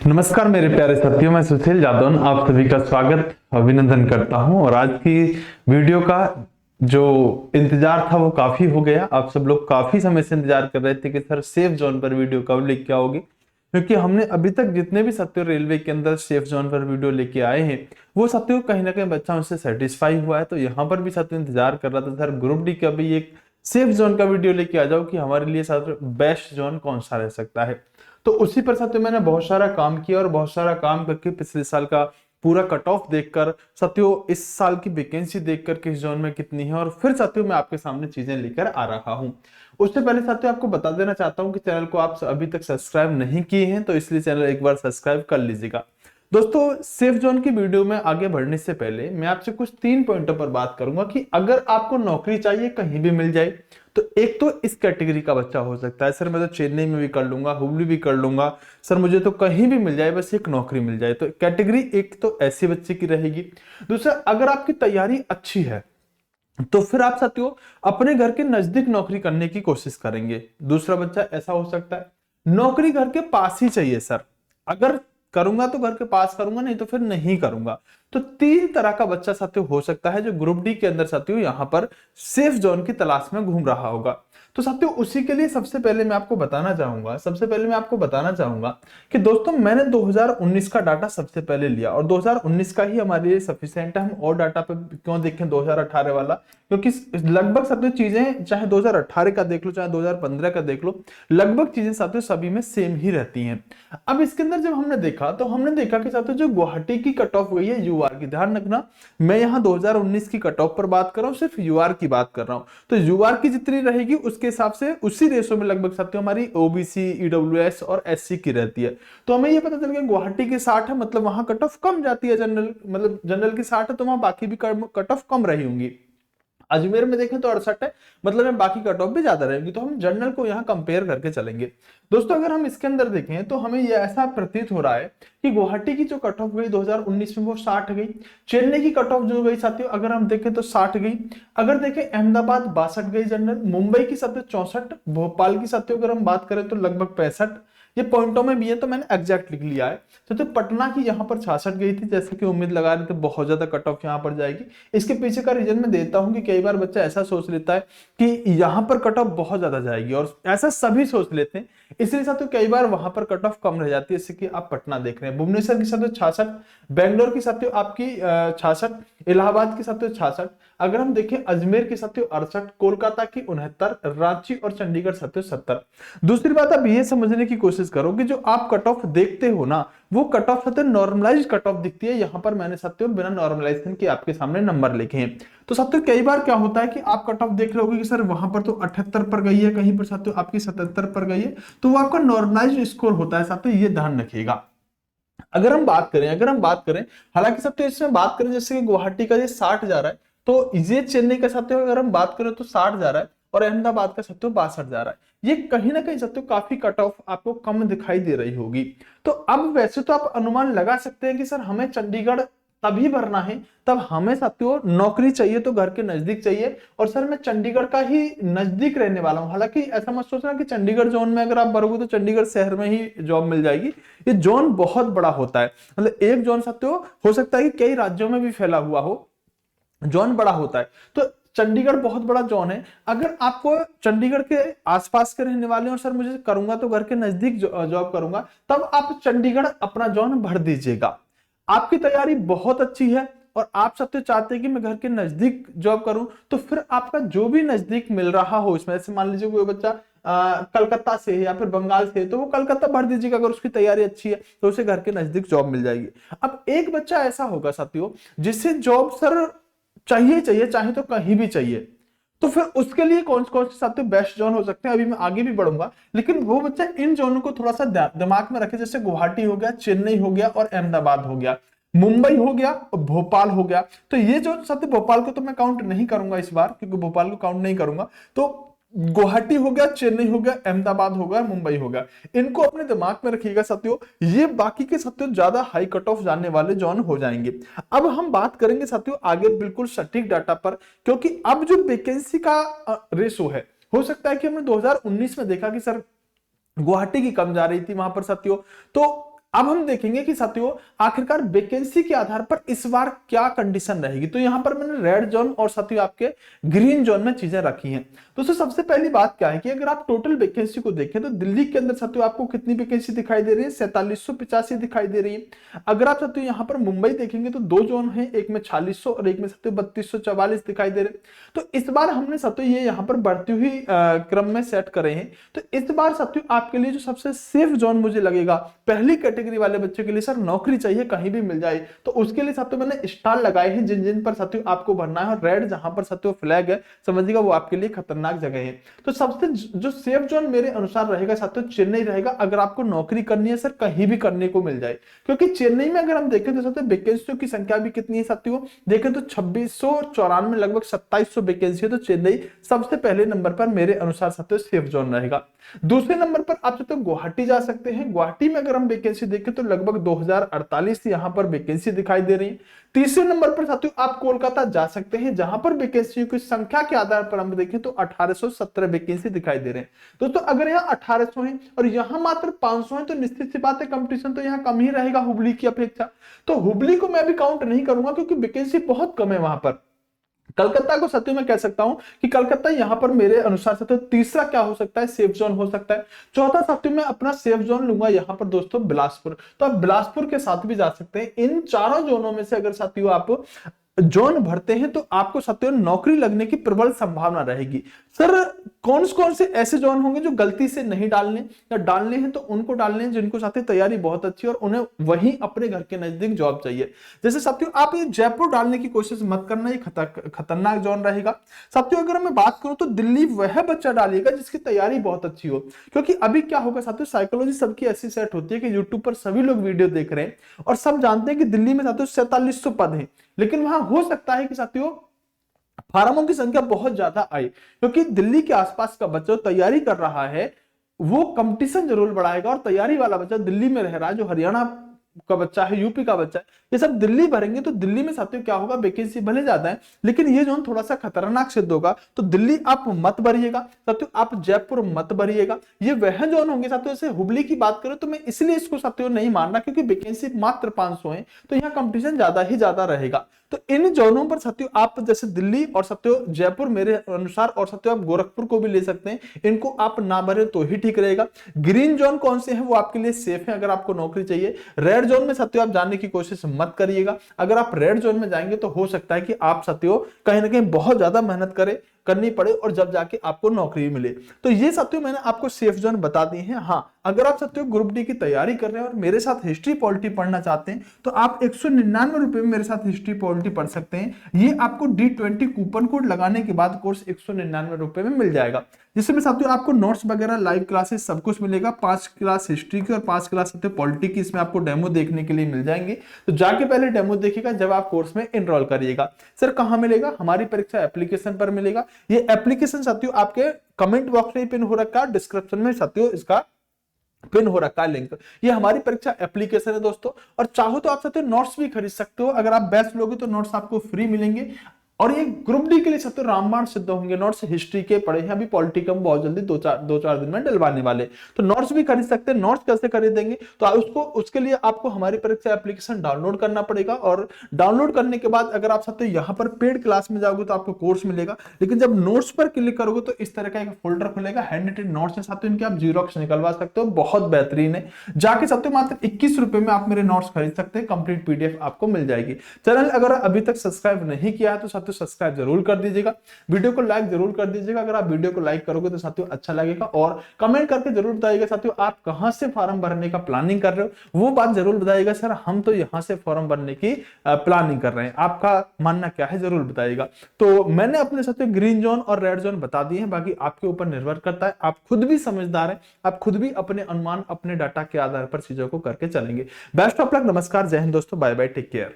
नमस्कार मेरे प्यारे साथियों, मैं सुशील जादौन आप सभी का स्वागत अभिनंदन करता हूं। और आज की वीडियो का जो इंतजार था वो काफी हो गया। आप सब लोग काफी समय से इंतजार कर रहे थे कि सर सेफ जोन पर वीडियो कब लेके आओगे, क्योंकि हमने अभी तक जितने भी साथियों रेलवे के अंदर सेफ जोन पर वीडियो लेके आए हैं वो साथियों कहीं ना कहीं बच्चा उससे सेटिस्फाई हुआ है। तो यहाँ पर भी साथियों इंतजार कर रहा था सर ग्रुप डी का भी एक सेफ जोन का वीडियो लेके आ जाओ कि हमारे लिए साथियों बेस्ट जोन कौन सा रह सकता है। तो उसी पर साथियों मैंने बहुत सारा काम किया और बहुत सारा काम करके पिछले साल का पूरा कट ऑफ देखकर साथियों इस साल की वैकेंसी देखकर किस जोन में कितनी है और फिर साथियों मैं आपके सामने चीजें लेकर आ रहा हूं। उससे पहले साथियों आपको बता देना चाहता हूं कि चैनल को आप अभी तक सब्सक्राइब नहीं किए हैं तो इसलिए चैनल एक बार सब्सक्राइब कर लीजिएगा। दोस्तों सेफ जोन की वीडियो में आगे बढ़ने से पहले मैं आपसे कुछ 3 पॉइंटों पर बात करूंगा कि अगर आपको नौकरी चाहिए कहीं भी मिल जाए तो एक तो इस कैटेगरी का बच्चा हो सकता है सर मैं तो चेन्नई में भी कर लूंगा, हुबली भी कर लूंगा, सर मुझे तो कहीं भी मिल जाए बस एक नौकरी मिल जाए। तो कैटेगरी एक तो ऐसे बच्चे की रहेगी। दूसरा, अगर आपकी तैयारी अच्छी है तो फिर आप साथियों अपने घर के नजदीक नौकरी करने की कोशिश करेंगे। दूसरा बच्चा ऐसा हो सकता है नौकरी घर के पास ही चाहिए सर, अगर करूंगा तो घर के पास करूंगा नहीं तो फिर नहीं करूंगा। तो 3 तरह का बच्चा साथियों हो सकता है जो ग्रुप डी के अंदर साथियों यहां पर सेफ जोन की तलाश में घूम रहा होगा। तो साथियों उसी के लिए सबसे पहले मैं आपको बताना चाहूंगा कि दोस्तों मैंने 2019 का डाटा सबसे पहले लिया और 2019 का ही हमारे लिए सफिशिएंट है। हम और डाटा पे क्यों देखें 2018 वाला, क्योंकि लगभग साथियों चीजें चाहे 2018 का देख लो चाहे 2015 का देख लो, लगभग चीजें साथियों सभी में सेम ही रहती हैं। अब इसके अंदर जब हमने देखा तो हमने देखा कि साथियों जो गुवाहाटी की कट ऑफ गई है यूआर की, ध्यान रखना मैं यहाँ 2019 की कट ऑफ पर बात कर रहा हूँ, सिर्फ यूआर की बात कर रहा हूँ। तो यूआर की जितनी रहेगी उसके हिसाब से उसी रेशो में लगभग साथियों हमारी ओबीसी, ईडब्ल्यूएस और एससी की रहती है। तो हमें ये पता चल गया गुवाहाटी की 60 है मतलब वहां कट ऑफ कम जाती है, जनरल मतलब जनरल की 60 है तो वहां बाकी भी कट ऑफ कम रही होंगी। अजमेर में देखें तो 68 है मतलब में बाकी कट ऑफ भी ज्यादा रहेगी। तो हम जनरल को यहाँ कंपेयर करके चलेंगे। दोस्तों अगर हम इसके अंदर देखें तो हमें ये ऐसा प्रतीत हो रहा है कि गुवाहाटी की जो कट ऑफ गई 2019 में वो 60 गई, चेन्नई की कट ऑफ जो गई साथियों अगर हम देखें तो 60 गई, अगर देखें अहमदाबाद 62 गई जनरल, मुंबई की साथियों 64, भोपाल की साथियों अगर हम बात करें तो लगभग 65। ये पॉइंटों में भी है तो मैंने एग्जैक्ट लिख लिया है। तो पटना की यहाँ पर 66 गई थी, जैसे कि उम्मीद लगा रहे थे बहुत ज्यादा कट ऑफ यहाँ पर जाएगी। इसके पीछे का रीजन मैं देता हूँ कि कई बार बच्चा ऐसा सोच लेता है कि यहाँ पर कट ऑफ बहुत ज्यादा जाएगी और ऐसा सभी सोच लेते हैं, इसलिए साथियों कई बार वहां पर कट ऑफ कम रह जाती है। जैसे कि आप पटना देख रहे हैं, भुवनेश्वर की साथियों 66, बेंगलोर की साथियों आपकी 66, इलाहाबाद की साथियों 66, अगर हम देखें अजमेर की साथियों 68, कोलकाता की 69, रांची और चंडीगढ़ साथियों 70। दूसरी बात आप ये समझने की कोशिश करो कि जो आप कट ऑफ देखते हो ना वो कट ऑफ साथियों नॉर्मलाइज कट ऑफ दिखती है। यहां पर मैंने साथियों बिना नॉर्मलाइजेशन के आपके सामने नंबर लिखे हैं। तो साथियों कई बार क्या होता है कि आप कट ऑफ देख रहे होगे कि सर वहां पर तो 78 पर गई है, कहीं पर साथियों आपकी 77 पर गई है, तो वो आपका नॉर्मलाइज स्कोर होता है साथियों, ये ध्यान रखिएगा। अगर हम बात करें हालांकि साथियों इसमें बात करें जैसे कि गुवाहाटी का ये 60 जा रहा है तो ये चेन्नई का साथियों अगर हम बात करें तो 60 जा रहा है और अहमदाबाद का साथियों 62 जा रहा है। ये कहीं ना कहीं साथियों काफी कट ऑफ आपको कम दिखाई दे रही होगी। तो अब वैसे तो आप अनुमान लगा सकते हैं कि सर हमें चंडीगढ़ तभी भरना है तब हमें साथियों नौकरी चाहिए तो घर के नजदीक चाहिए और सर मैं चंडीगढ़ का ही नजदीक रहने वाला हूं। हालांकि ऐसा मत सोचना कि चंडीगढ़ जोन में अगर आप भरोगे तो चंडीगढ़ शहर में ही जॉब मिल जाएगी। ये जोन बहुत बड़ा होता है, मतलब एक जोन साथियों हो सकता है कि कई राज्यों में भी फैला हुआ हो, जोन बड़ा होता है। तो चंडीगढ़ बहुत बड़ा जोन है। अगर आपको चंडीगढ़ के आसपास के रहने वाले और सर मुझे करूंगा तो घर के नजदीक जॉब करूंगा, तब आप चंडीगढ़ अपना जोन भर दीजिएगा। आपकी तैयारी बहुत अच्छी है और आप सब तो चाहते हैं कि मैं घर के नजदीक जॉब करूं, तो फिर आपका जो भी नजदीक मिल रहा हो इसमें, जैसे मान लीजिए कोई बच्चा कलकत्ता से है या फिर बंगाल से है तो वो कलकत्ता भर दीजिएगा। अगर उसकी तैयारी अच्छी है तो उसे घर के नजदीक जॉब मिल जाएगी। अब एक बच्चा ऐसा होगा साथियों जिसे जॉब सर चाहिए चाहिए चाहे तो कहीं भी चाहिए, तो फिर उसके लिए कौन कौन से साथियों बेस्ट जोन हो सकते हैं अभी मैं आगे भी बढ़ूंगा, लेकिन वो बच्चा इन जोनों को थोड़ा सा दिमाग में रखे। जैसे गुवाहाटी हो गया, चेन्नई हो गया और अहमदाबाद हो गया, मुंबई हो गया और भोपाल हो गया। तो ये जो साथियों भोपाल को तो मैं काउंट नहीं करूंगा इस बार, क्योंकि भोपाल को काउंट नहीं करूंगा। तो गुवाहाटी हो गया, चेन्नई हो गया, अहमदाबाद हो गया, मुंबई हो गया, इनको अपने दिमाग में रखिएगा साथियों। ये बाकी के साथियों ज्यादा हाई कट ऑफ जाने वाले जोन हो जाएंगे। अब हम बात करेंगे साथियों आगे बिल्कुल सटीक डाटा पर, क्योंकि अब जो वैकेंसी का रेशो है, हो सकता है कि हमने 2019 में देखा कि सर गुवाहाटी की कम जा रही थी वहां पर साथियों, तो अब हम देखेंगे कि साथियों आखिरकार वैकेंसी के आधार पर इस बार क्या कंडीशन रहेगी। तो यहां पर मैंने रेड जोन और साथियों आपके ग्रीन जोन में चीजें रखी हैं। दोस्तों सबसे पहली बात क्या है कि अगर आप टोटल वैकेंसी को देखें तो दिल्ली के अंदर साथियों आपको कितनी वैकेंसी दिखाई दे रही है, 4785 दिखाई दे रही है। अगर आप साथियों यहां पर मुंबई देखेंगे तो दो जोन है, एक में 4600 और एक में साथियों 3244 दिखाई दे रहे। तो इस बार हमने साथियों ये यहाँ पर बढ़ती हुई क्रम में सेट करे हैं। तो इस बार साथियों आपके लिए जो सबसे सेफ जोन मुझे लगेगा, पहली कैटेगरी वाले बच्चे के लिए सर नौकरी चाहिए कहीं भी मिल जाए, तो उसके लिए साथियों मैंने स्टार लगाए हैं जिन जिन पर साथियों आपको भरना है। और रेड जहां पर साथियों फ्लैग है समझिएगा वो आपके लिए खतरनाक जगह है। तो सबसे जो सेफ जोन मेरे अनुसार रहेगा साथियों चेन्नई रहेगा, अगर आपको नौकरी करनी है सर कहीं भी करने को मिल जाए। क्योंकि चेन्नई में अगर हम देखें तो साथियों वैकेंसियों की संख्या भी कितनी है साथियों, देखें तो 2694 लगभग 2700 वैकेंसी है। तो चेन्नई सबसे पहले नंबर पर मेरे अनुसार साथियों सेफ जोन रहेगा। दूसरे नंबर पर आप साथियों गुवाहाटी जा सकते हैं। गुवाहाटी में अगर हम वैकेंसी देखें तो लगभग 2048 यहां पर वैकेंसी दिखाई दे रही है। तीसरे नंबर पर साथियों आप कोलकाता जा सकते हैं, जहां पर वैकेंसियों की संख्या के आधार पर हम देखें तो 1817 वैकेंसी दिखाई दे रहे हैं। दोस्तों अगर यहाँ 1800 है और यहाँ मात्र 500 है तो निश्चित सी बात है कंपटीशन तो यहाँ कम ही रहेगा हुबली की अपेक्षा। तो हुबली को मैं भी काउंट नहीं करूंगा क्योंकि वैकेंसी बहुत कम है वहां पर। कलकत्ता को सत्य में कह सकता हूं कि कलकत्ता यहां पर मेरे अनुसार सत्य तीसरा क्या हो सकता है, सेफ जोन हो सकता है। चौथा सत्य में अपना सेफ जोन लूंगा यहां पर दोस्तों बिलासपुर। तो आप बिलासपुर के साथ भी जा सकते हैं। इन चारों जोनों में से अगर साथियों आप जोन भरते हैं तो आपको साथियों नौकरी लगने की प्रबल संभावना रहेगी। सर कौन से ऐसे जोन होंगे जो गलती से नहीं डालने या डालने हैं तो उनको डालने हैं जिनको साथियों तैयारी बहुत अच्छी है और उन्हें वहीं अपने घर के नजदीक जॉब चाहिए। जैसे साथियों आप ये जयपुर डालने की कोशिश मत करना, ये खतरनाक जोन रहेगा। साथियों अगर मैं बात करूं तो दिल्ली वह बच्चा डालिएगा जिसकी तैयारी बहुत अच्छी हो, क्योंकि अभी क्या होगा साथियों साइकोलॉजी सबकी ऐसी सेट होती है कि यूट्यूब पर सभी लोग वीडियो देख रहे हैं और सब जानते हैं कि दिल्ली में साथियों 4700 पद हैं, लेकिन वहां हो सकता है कि साथियों फार्मों की संख्या बहुत ज्यादा आई, क्योंकि दिल्ली के आसपास का बच्चा तैयारी कर रहा है वो कंपटीशन जरूर बढ़ाएगा। और तैयारी वाला बच्चा दिल्ली में रह रहा है, जो हरियाणा का बच्चा है, यूपी का बच्चा है, ये सब दिल्ली भरेंगे तो दिल्ली में साथियों क्या होगा, वैकेंसी भले ज्यादा है लेकिन ये जोन थोड़ा सा खतरनाक सिद्ध होगा। तो दिल्ली आप मत भरिएगा साथियों, आप जयपुर मत भरिएगा। ये वह जोन होंगे साथियों। जैसे हुबली की बात करें तो मैं इसलिए इसको साथियों नहीं मान रहा क्योंकि वैकेंसी मात्र 500 है, तो यहाँ कंपटीशन ज्यादा ही ज्यादा रहेगा। तो इन जोनों पर साथियों आप जैसे दिल्ली और साथियों जयपुर मेरे अनुसार, और साथियों आप गोरखपुर को भी ले सकते हैं, इनको आप ना भरे तो ही ठीक रहेगा। ग्रीन जोन कौन से हैं वो आपके लिए सेफ है अगर आपको नौकरी चाहिए। रेड जोन में साथियों आप जाने की कोशिश मत करिएगा। अगर आप रेड जोन में जाएंगे तो हो सकता है कि आप साथियों कहीं ना कहीं बहुत ज्यादा मेहनत करनी पड़े और जब जाके आपको नौकरी मिले। तो ये साथियों मैंने आपको सेफ जोन बता दी है। हाँ अगर आप साथियों ग्रुप डी की तैयारी कर रहे हैं और मेरे साथ हिस्ट्री पॉलिटी पढ़ना चाहते हैं तो आप 199 रुपए में मेरे साथ हिस्ट्री पॉलिटी पढ़ सकते हैं। ये आपको D20 कूपन कोड लगाने के बाद कोर्स 199 रुपए में मिल जाएगा, जिसमें साथियों आपको नोट्स वगैरह, लाइव क्लासेस सब कुछ मिलेगा। 5 क्लास हिस्ट्री की और 5 क्लास साथियों पॉलिटी की इसमें आपको डेमो देखने के लिए मिल जाएंगे। तो जाके पहले डेमो देखिएगा जब आप कोर्स में एनरोल करिएगा। सर कहां मिलेगा? हमारी परीक्षा एप्लीकेशन पर मिलेगा। ये एप्लीकेशन साथियों आपके कमेंट बॉक्स में पिन हो रखा है, डिस्क्रिप्शन में साथियों इसका पिन हो रखा है लिंक। ये हमारी परीक्षा एप्लीकेशन है दोस्तों। और चाहो तो आप साथियों नोट्स भी खरीद सकते हो, अगर आप बैच लोगे तो नोट्स आपको फ्री मिलेंगे। और ये ग्रुप डी के लिए साथियों रामबाण सिद्ध होंगे नोट्स। हिस्ट्री के पढ़े हैं, अभी पॉलिटी का बहुत जल्दी दो चार दिन में डलवाने वाले, तो नोट्स भी खरीद सकते हैं। नोट्स कैसे खरीदेंगे तो उसके लिए आपको हमारी परीक्षा एप्लीकेशन डाउनलोड करना पड़ेगा। और डाउनलोड करने के बाद अगर आप साथियों यहाँ पर पेड क्लास में जाओगे तो आपको कोर्स मिलेगा, लेकिन जब नोट्स पर क्लिक करोगे तो इस तरह का एक फोल्डर खुलेगा, हैंड रिटन नोट्स है साथियों, इनके आप जीरोक्स निकलवा सकते हो, बहुत बेहतरीन है। जाके साथियों मात्र 21 रुपए में आप मेरे नोट्स खरीद सकते हैं, कंप्लीट पीडीएफ आपको मिल जाएगी। चैनल अगर अभी तक सब्सक्राइब नहीं किया है तो साथियों सब्सक्राइब जरूर कर दीजिएगा, वीडियो को लाइक जरूर कर दीजिएगा। अगर आप वीडियो को लाइक करोगे तो साथियों अच्छा लगेगा। और कमेंट करके जरूर बताइएगा साथियों आप कहां से फॉर्म भरने का प्लानिंग कर रहे हो, वो बात जरूर बताइएगा। सर हम तो यहां से फॉर्म भरने की प्लानिंग कर रहे हैं, आपका मानना क्या है जरूर बताइएगा। तो मैंने अपने साथियों ग्रीन जोन और रेड जोन बता दिए हैं, बाकी आपके ऊपर निर्भर करता है। आप खुद भी समझदार हैं, आप खुद भी अपने अनुमान, अपने डाटा के आधार पर चीजों को करके चलेंगे। बेस्ट ऑफ लक, नमस्कार, जय हिंद दोस्तों, बाय बाय, टेक केयर।